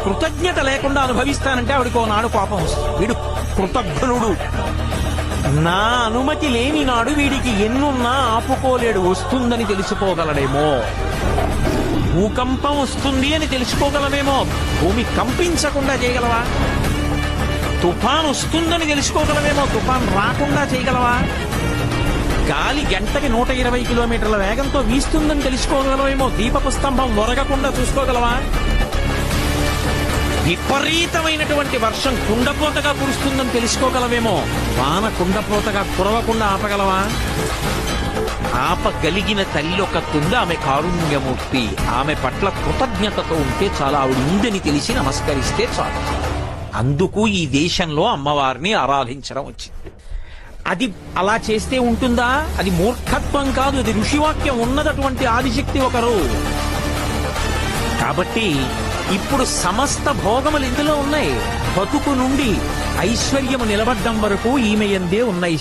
కృతజ్ఞత లేకుండా అనుభవిస్తానంటే ఆవిడకో నాడు కోపం వస్తుంది. వీడు కృతజ్ఞనుడు, నా అనుమతి లేని నాడు వీడికి ఎన్నున్నా ఆపుకోలేడు. వస్తుందని తెలుసుకోగలడేమో, భూకంపం వస్తుంది అని తెలుసుకోగలమేమో, భూమి కంపించకుండా చేయగలవా? తుఫాన్ వస్తుందని తెలుసుకోగలమేమో, తుఫాన్ రాకుండా చేయగలవా? గాలి గంటకి 120 కిలోమీటర్ల వేగంతో వీస్తుందని తెలుసుకోగలమేమో, దీపపు స్తంభం ఒరగకుండా చూసుకోగలవా? విపరీతమైనటువంటి వర్షం కుండపోతగా కురుస్తుందని తెలుసుకోగలవేమో, వాన కుండపోతగా కురవకుండా ఆపగలవా? ఆపగలిగిన తల్లి ఒక తుంది, ఆమె కారుణ్యమూర్తి. ఆమె పట్ల కృతజ్ఞతతో ఉంటే చాలా, ఆవిడ ఉందని తెలిసి నమస్కరిస్తే చాలు. అందుకు ఈ దేశంలో అమ్మవారిని ఆరాధించడం వచ్చింది. అది అలా చేస్తే ఉంటుందా? అది మూర్ఖత్వం కాదు, అది ఋషివాక్యం ఉన్నదటువంటి ఆదిశక్తి ఒకరు. కాబట్టి ఇప్పుడు సమస్త భోగములు ఇందులో ఉన్నాయి. బతుకు నుండి ఐశ్వర్యము నిలబడ్డం వరకు ఈమె యందే ఉన్నాయి.